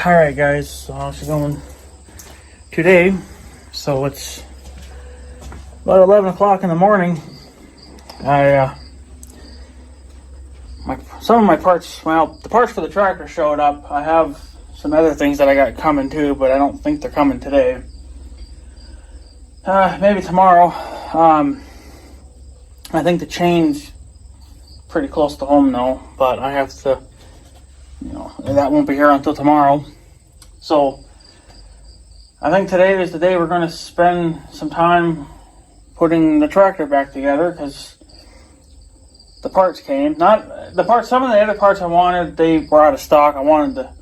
Alright guys, so how's it going today? So it's about 11 o'clock in the morning. Some of my parts, well, the parts for the tractor showed up. I have some other things that I got coming too, but I don't think they're coming today. Maybe tomorrow. I think the chain's pretty close to home now, but I have to, that won't be here until tomorrow. So I think today is the day we're going to spend some time putting the tractor back together, because the parts came. Not the parts, some of the other parts I wanted, they were out of stock. I wanted to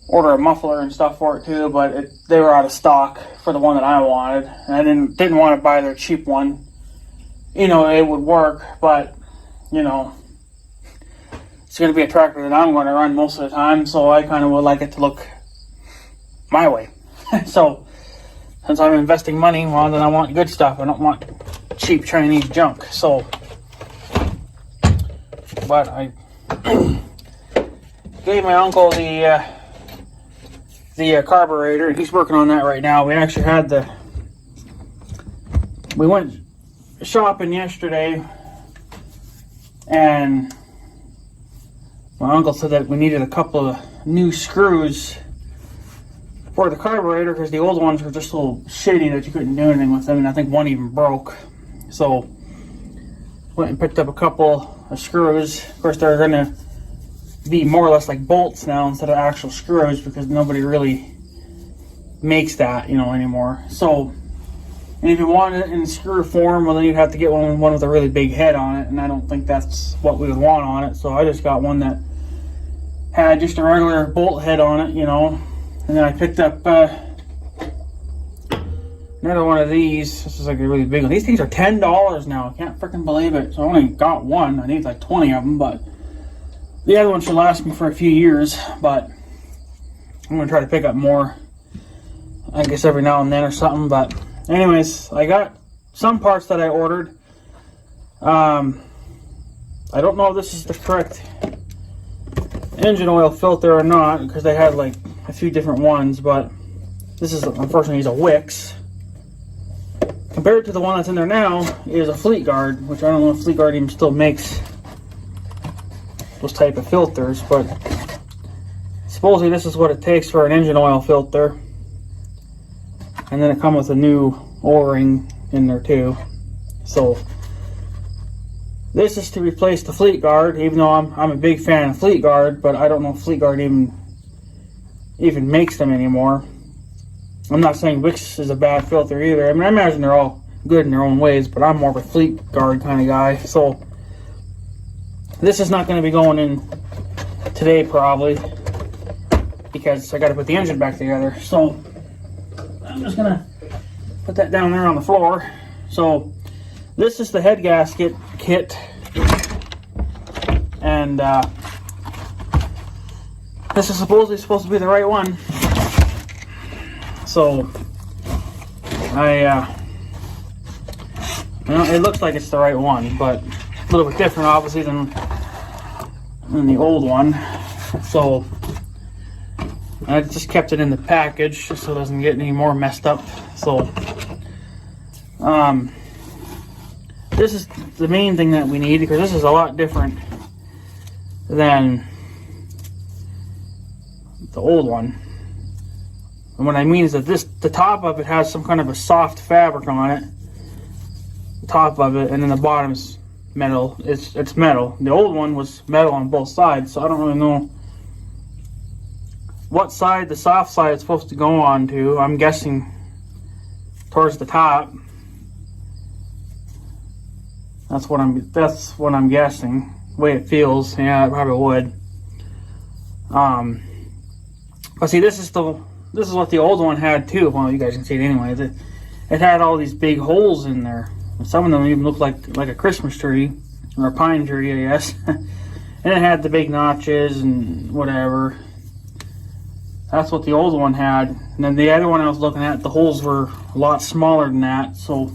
order a muffler and stuff for it too, but they were out of stock for the one that I wanted. And I didn't want to buy their cheap one. It would work, but it's going to be a tractor that I'm going to run most of the time, so I kind of would like it to look my way. So since I'm investing money, well, then I want good stuff. I don't want cheap Chinese junk. So, but I gave my uncle the carburetor, and he's working on that right now. We actually had we went shopping yesterday, and my uncle said that we needed a couple of new screws for the carburetor, because the old ones were just a little shitty that you couldn't do anything with them, and I think one even broke. So went and picked up a couple of screws. Of course, they're going to be more or less like bolts now instead of actual screws, because nobody really makes that anymore. So, and if you want it in screw form, well, then you'd have to get one with a really big head on it, and I don't think that's what we would want on it. So I just got one that had just a regular bolt head on it, and then I picked up another one of these. This is like a really big one. These things are $10 now. I can't freaking believe it. So I only got one. I need like 20 of them, but the other one should last me for a few years. But I'm going to try to pick up more, I guess, every now and then or something. But anyways, I got some parts that I ordered. I don't know if this is the correct engine oil filter or not, because they had like a few different ones, but this is, unfortunately, is a Wix. Compared to the one that's in there now is a Fleet Guard, which I don't know if Fleet Guard even still makes those type of filters, but supposedly this is what it takes for an engine oil filter. And then it comes with a new O-ring in there too. So this is to replace the Fleet Guard, even though I'm a big fan of Fleet Guard, but I don't know if Fleet Guard even makes them anymore. I'm not saying Wix is a bad filter either. I mean, I imagine they're all good in their own ways, but I'm more of a Fleet Guard kind of guy. So this is not going to be going in today probably, because I got to put the engine back together. So I'm just going to put that down there on the floor. So this is the head gasket kit, and this is supposedly supposed to be the right one. So it looks like it's the right one, but a little bit different obviously than the old one. So I just kept it in the package just so it doesn't get any more messed up. So this is the main thing that we need, because this is a lot different than the old one. And what I mean is that the top of it has some kind of a soft fabric on it, the top of it, and then the bottom is metal. It's metal. The old one was metal on both sides, so I don't really know what side the soft side is supposed to go on to. I'm guessing towards the top. That's what I'm guessing. The way it feels, yeah, it probably would. But see, this is what the old one had too. Well, you guys can see it anyway. It had all these big holes in there. Some of them even looked like a Christmas tree or a pine tree, I guess. And it had the big notches and whatever. That's what the old one had. And then the other one I was looking at, the holes were a lot smaller than that. So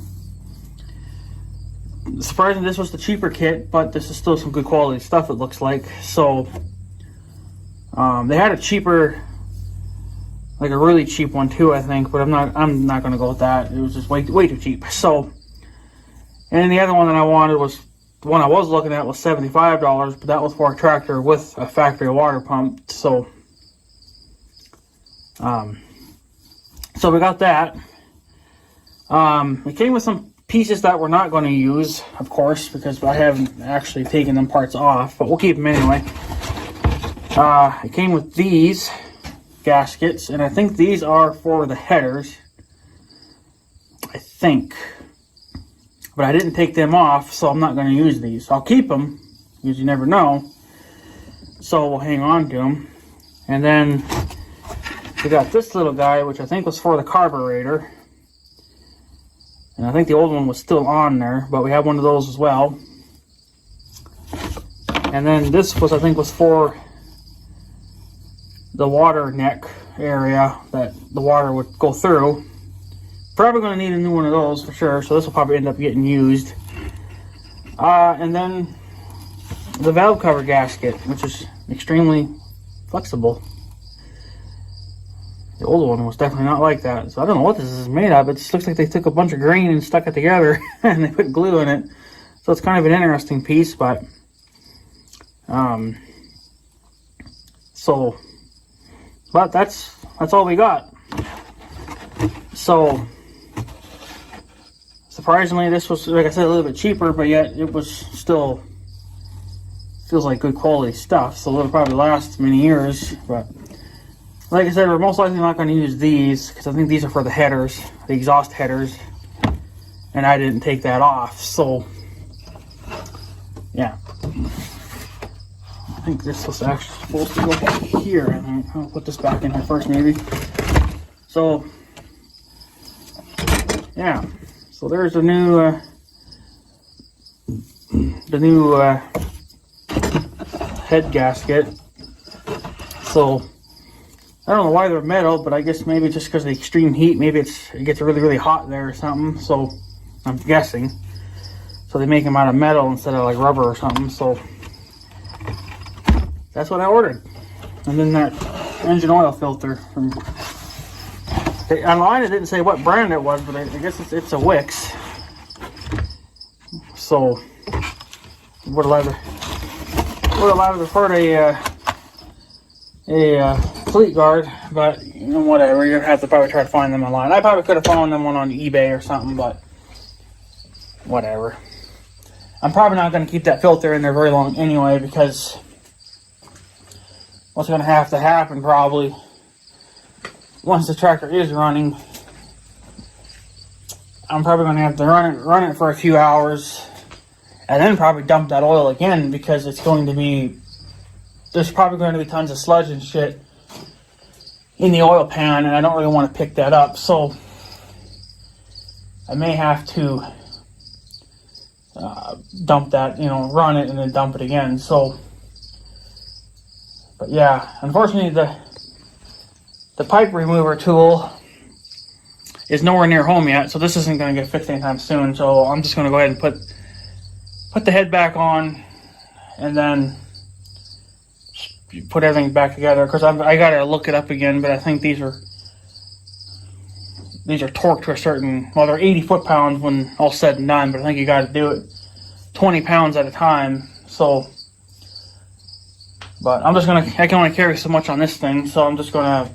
surprisingly, this was the cheaper kit, but this is still some good quality stuff, it looks like. So they had a cheaper like a really cheap one too, I think, but I'm not gonna go with that. It was just way too cheap. So, and then the other one that I wanted was the one I was looking at was $75, but that was for a tractor with a factory water pump. So, so we got that. It came with some pieces that we're not going to use, of course, because I haven't actually taken them parts off, but we'll keep them anyway. It came with these gaskets, and I think these are for the headers, I think, but I didn't take them off, so I'm not going to use these. I'll keep them, because you never know, so we'll hang on to them. And then we got this little guy, which I think was for the carburetor. And I think the old one was still on there, but we have one of those as well. And then this was, I think, was for the water neck area that the water would go through. Probably going to need a new one of those for sure, so this will probably end up getting used. And then the valve cover gasket, which is extremely flexible. The old one was definitely not like that. So I don't know what this is made of. It just looks like they took a bunch of grain and stuck it together and they put glue in it. So it's kind of an interesting piece, but but that's all we got. So surprisingly, this was, like I said, a little bit cheaper, but yet it was still feels like good quality stuff. So it'll probably last many years, but like I said, we're most likely not going to use these because I think these are for the headers, the exhaust headers, and I didn't take that off. So, yeah. I think this was actually supposed to go back here. I think I'll put this back in here first, maybe. So, yeah. So there's the new head gasket. So I don't know why they're metal, but I guess maybe just because of the extreme heat, maybe it gets really hot there or something. So I'm guessing. So they make them out of metal instead of like rubber or something. So that's what I ordered. And then that engine oil filter from online. It didn't say what brand it was, but I guess it's a Wix. So would have preferred a Fleet Guard, but you know, whatever. You're gonna have to probably try to find them online. I probably could have found them one on eBay or something, but whatever. I'm probably not going to keep that filter in there very long anyway, because what's going to have to happen probably once the tractor is running, I'm probably going to have to run it for a few hours and then probably dump that oil again, because it's going to be, there's probably going to be tons of sludge and shit in the oil pan, and I don't really want to pick that up. So I may have to dump that, you know, run it and then dump it again. So, but yeah, unfortunately the pipe remover tool is nowhere near home yet, so this isn't going to get fixed anytime soon. So I'm just going to go ahead and put the head back on and then put everything back together. Because I got to look it up again, but I think these are torqued to a certain, well, they're 80 foot-pounds when all said and done, but I think you got to do it 20 pounds at a time. So, but I can only carry so much on this thing, so I'm just gonna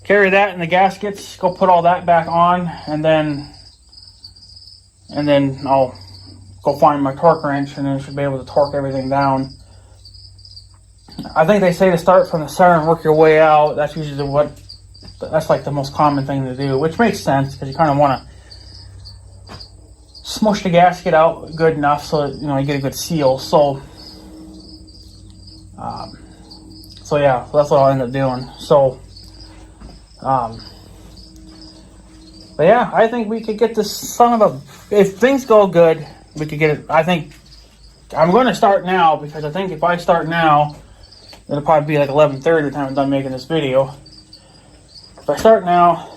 carry that in the gaskets, go put all that back on, and then I'll go find my torque wrench, and then I should be able to torque everything down. I think they say to start from the center and work your way out. That's usually that's like the most common thing to do, which makes sense, because you kind of want to smush the gasket out good enough so that, you know, you get a good seal. So yeah, that's what I'll end up doing. So but yeah, I think we could get this son of a, if things go good, we could get it. I think I'm going to start now, because I think if I start now, it'll probably be like 11:30 by the time I'm done making this video. If I start now,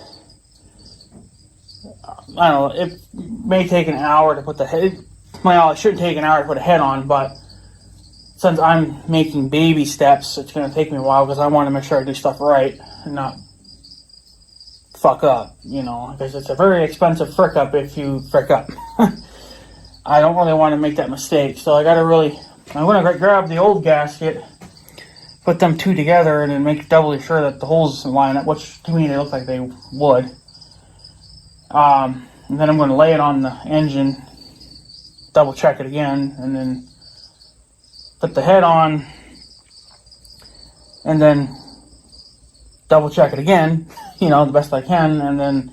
I don't know, it may take an hour to put the head, well, it shouldn't take an hour to put a head on, but since I'm making baby steps, it's going to take me a while because I want to make sure I do stuff right and not fuck up, because it's a very expensive frick up if you frick up. I don't really want to make that mistake, so I'm going to grab the old gasket, put them two together, and then make doubly sure that the holes line up, which to me they look like they would. And then I'm going to lay it on the engine, double check it again, and then put the head on, and then double check it again, the best I can, and then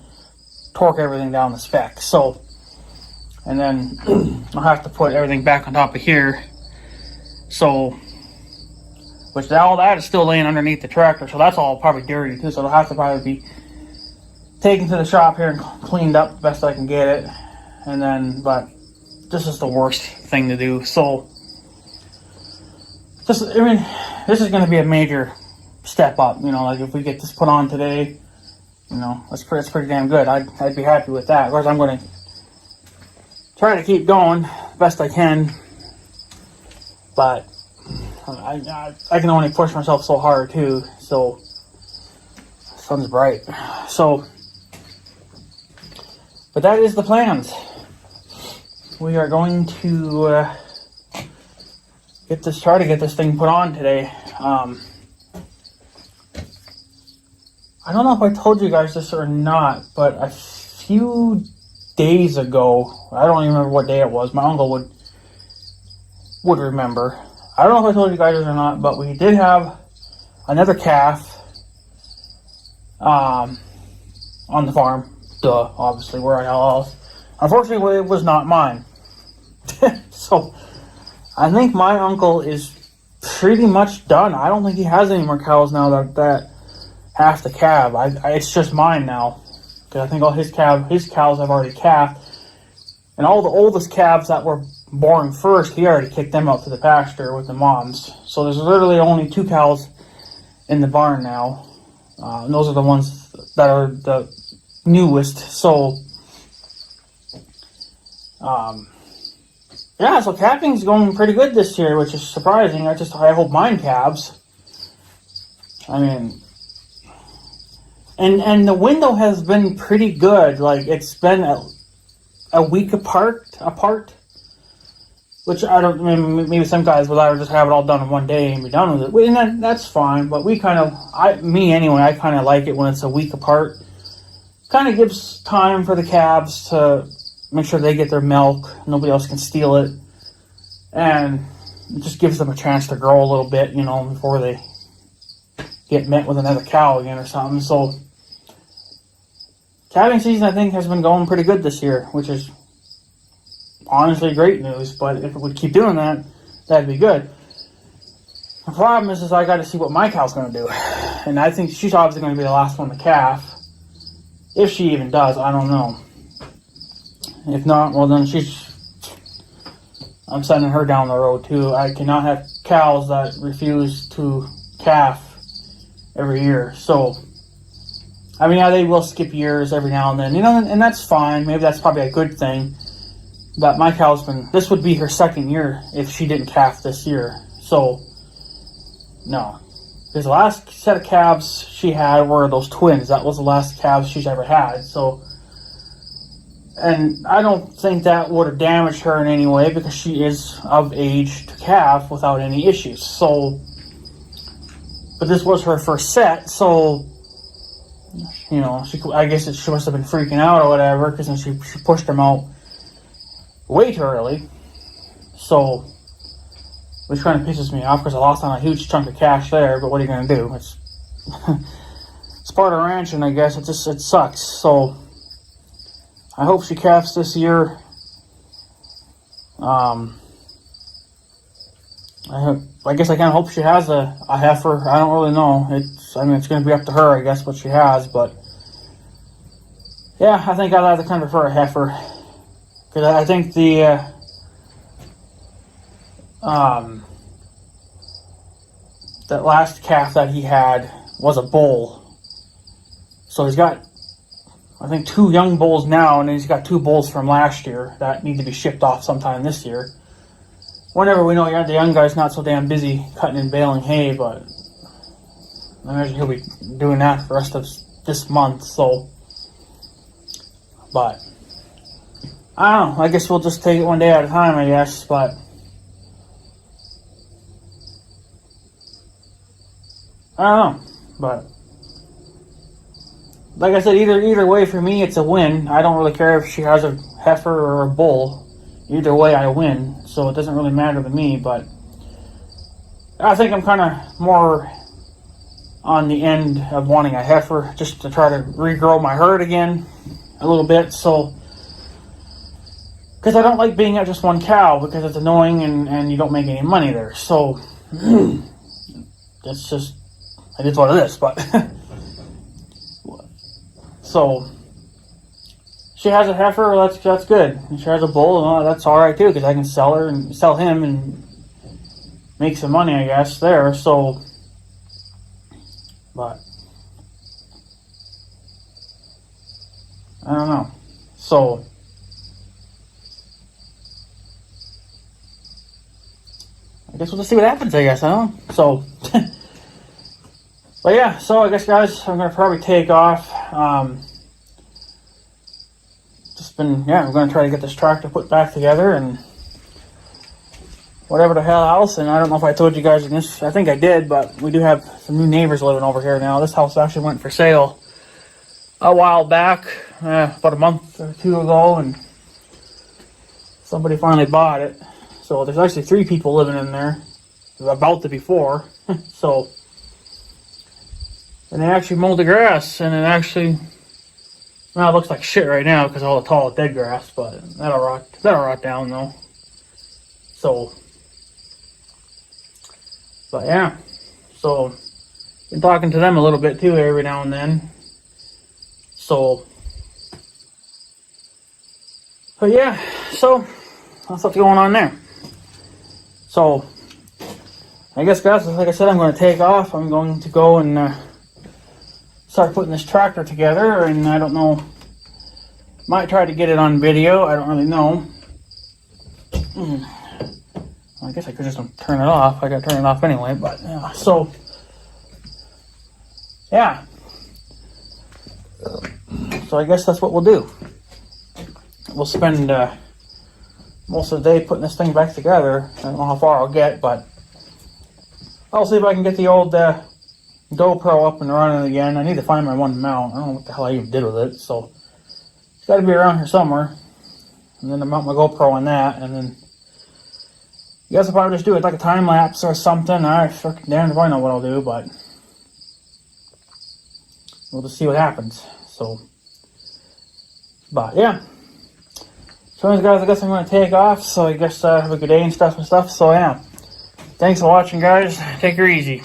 torque everything down the spec. So, and then I'll have to put everything back on top of here. So, which all that is still laying underneath the tractor, so that's all probably dirty too. So it'll have to probably be taken to the shop here and cleaned up the best I can get it. And then, but this is the worst thing to do. So, this is going to be a major step up. Like if we get this put on today, that's pretty damn good. I'd be happy with that. Of course, I'm going to try to keep going the best I can, but I can only push myself so hard too. So, sun's bright. So, but that is the plans. We are going to try to get this thing put on today. I don't know if I told you guys this or not, but a few days ago, I don't even remember what day it was. My uncle would remember. I don't know if I told you guys this or not, but we did have another calf on the farm. Duh, obviously, where else? Unfortunately, it was not mine. So, I think my uncle is pretty much done. I don't think he has any more cows now that have to calve. It's just mine now. Because I think all his cows have already calved. And all the oldest calves that were born first, he already kicked them out to the pasture with the moms. So there's literally only 2 cows in the barn now. And those are the ones that are the newest. So, yeah, so calving's going pretty good this year, which is surprising. I hope mine calves. I mean, and the window has been pretty good. Like, it's been a week apart, which maybe some guys would rather just have it all done in one day and be done with it. And that's fine, but I kind of like it when it's a week apart. Kind of gives time for the calves to make sure they get their milk. Nobody else can steal it. And it just gives them a chance to grow a little bit, before they get met with another cow again or something. So, calving season, I think, has been going pretty good this year, which is honestly great news. But if it would keep doing that, that'd be good. The problem is I got to see what my cow's going to do. And I think she's obviously going to be the last one to calve. If she even does, I don't know. If not, well then I'm sending her down the road too. I cannot have cows that refuse to calf every year. So, they will skip years every now and then, and that's fine. Maybe that's probably a good thing. But my cow's this would be her second year if she didn't calf this year. So, no. Because the last set of calves she had were those twins. That was the last calves she's ever had. So, and I don't think that would have damaged her in any way because she is of age to calve without any issues. So, but this was her first set, so, I guess she must have been freaking out or whatever because then she pushed them out way too early. So, which kind of pisses me off because I lost on a huge chunk of cash there, but what are you going to do? It's part of ranching, I guess. It sucks. So, I hope she calves this year. I guess I kind of hope she has a heifer. I don't really know. It's going to be up to her, I guess, what she has. But, yeah, I think I'd have to kind of prefer a heifer. Because I think that last calf that he had was a bull. So he's got, I think, 2 young bulls now, and then he's got 2 bulls from last year that need to be shipped off sometime this year. whenever we know the young guy's not so damn busy cutting and baling hay, but I imagine he'll be doing that for the rest of this month, so. But I don't know, I guess we'll just take it one day at a time, I guess, but I don't know, but like I said, either way for me, it's a win. I don't really care if she has a heifer or a bull. Either way, I win, so it doesn't really matter to me, but I think I'm kind of more on the end of wanting a heifer just to try to regrow my herd again a little bit, so because I don't like being at just one cow because it's annoying and you don't make any money there, so that's just, it is what it is, but so she has a heifer, that's good. And she has a bull, that's all right too, because I can sell her and sell him and make some money, I guess, there. So, but I don't know. So I guess we'll just see what happens, I guess, I don't know. So but yeah, so I guess, guys, I'm gonna probably take off. I'm going to try to get this tractor put back together and whatever the hell else. And I don't know if I told you guys in this, I think I did, but we do have some new neighbors living over here now. This house actually went for sale a while back, about a month or two ago, and somebody finally bought it. So there's actually 3 people living in there, about to be 4. So, and they actually mowed the grass, and it actually, well, it looks like shit right now because of all the tall dead grass, but that'll rot down though. So, but yeah, so been talking to them a little bit too every now and then. So, but yeah, so that's what's going on there. So, I guess, guys, like I said, I'm going to take off. I'm going to go and start putting this tractor together, and I don't know, might try to get it on video, I don't really know. I guess I could just turn it off. I gotta turn it off anyway, but yeah, so yeah, so I guess that's what we'll do. We'll spend most of the day putting this thing back together. I don't know how far I'll get, but I'll see if I can get the old GoPro up and running again. I need to find my one mount. I don't know what the hell I even did with it, so it's got to be around here somewhere. And then I mount my GoPro on that, and then I guess I'll probably just do it like a time lapse or something. I fucking damn if I know what I'll do, but we'll just see what happens. So, but yeah. So anyways, guys, I guess I'm going to take off. So I guess have a good day and stuff. So yeah, thanks for watching, guys. Take her easy.